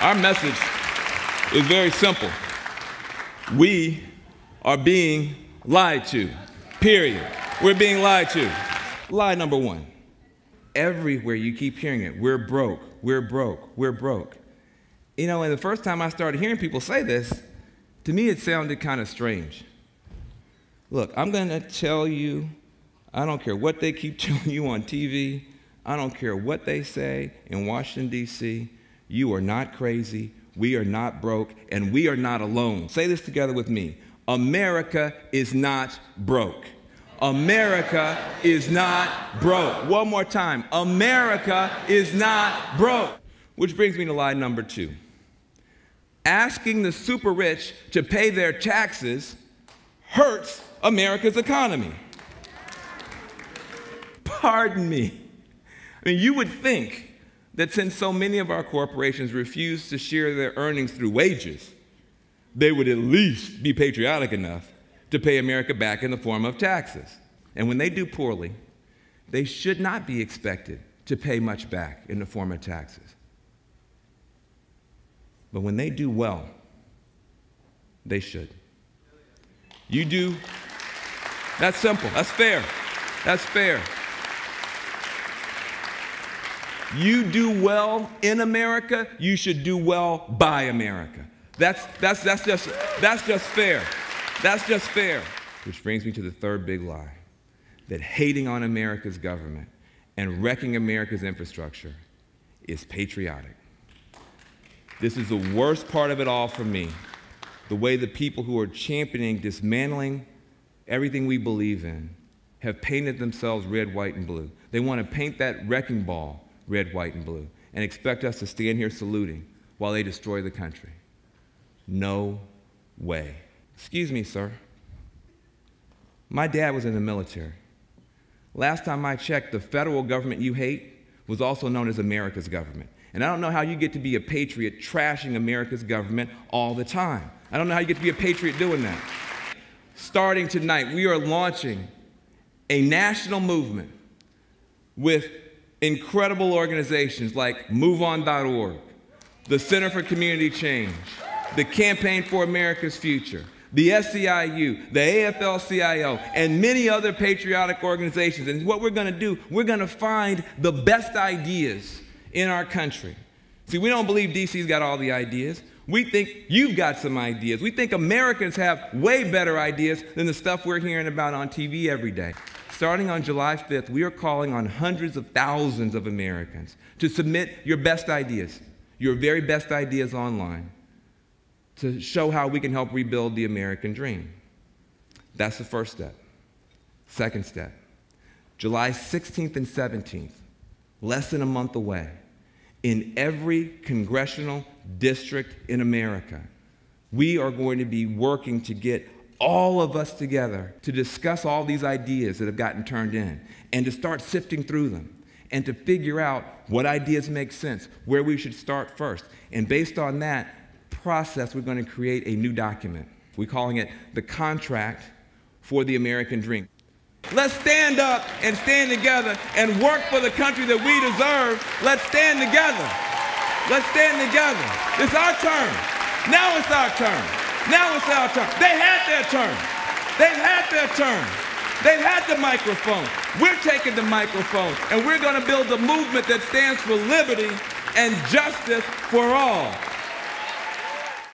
Our message is very simple. We are being lied to, period. We're being lied to. Lie number one. Everywhere you keep hearing it, we're broke, we're broke, we're broke. You know, and the first time I started hearing people say this, to me it sounded kind of strange. Look, I'm going to tell you, I don't care what they keep telling you on TV, I don't care what they say in Washington, D.C., you are not crazy, we are not broke, and we are not alone. Say this together with me. America is not broke. America is not broke. One more time. America is not broke. Which brings me to lie number two. Asking the super rich to pay their taxes hurts America's economy. Pardon me. I mean, you would think that since so many of our corporations refuse to share their earnings through wages, they would at least be patriotic enough to pay America back in the form of taxes. And when they do poorly, they should not be expected to pay much back in the form of taxes. But when they do well, they should. You do, that's simple, that's fair, that's fair. You do well in America, you should do well by America. That's just fair. That's just fair. Which brings me to the third big lie, that hating on America's government and wrecking America's infrastructure is patriotic. This is the worst part of it all for me, the way the people who are championing dismantling everything we believe in have painted themselves red, white, and blue. They want to paint that wrecking ball red, white, and blue and expect us to stand here saluting while they destroy the country. No way. Excuse me, sir. My dad was in the military. Last time I checked, the federal government you hate was also known as America's government. And I don't know how you get to be a patriot trashing America's government all the time. I don't know how you get to be a patriot doing that. Starting tonight, we are launching a national movement with incredible organizations like MoveOn.org, the Center for Community Change, the Campaign for America's Future, the SEIU, the AFL-CIO, and many other patriotic organizations. And what we're going to do, we're going to find the best ideas in our country. See, we don't believe DC's got all the ideas. We think you've got some ideas. We think Americans have way better ideas than the stuff we're hearing about on TV every day. Starting on July 5th, we are calling on hundreds of thousands of Americans to submit your best ideas, your very best ideas online, to show how we can help rebuild the American dream. That's the first step. Second step, July 16th and 17th, less than a month away, in every congressional district in America, we are going to be working to get all of us together to discuss all these ideas that have gotten turned in and to start sifting through them and to figure out what ideas make sense, where we should start first. And based on that process, we're going to create a new document. We're calling it the Contract for the American Dream. Let's stand up and stand together and work for the country that we deserve. Let's stand together. Let's stand together. It's our turn. Now it's our turn. Now it's our turn. They had their turn. They've had their turn. They've had the microphone. We're taking the microphone, and we're going to build a movement that stands for liberty and justice for all.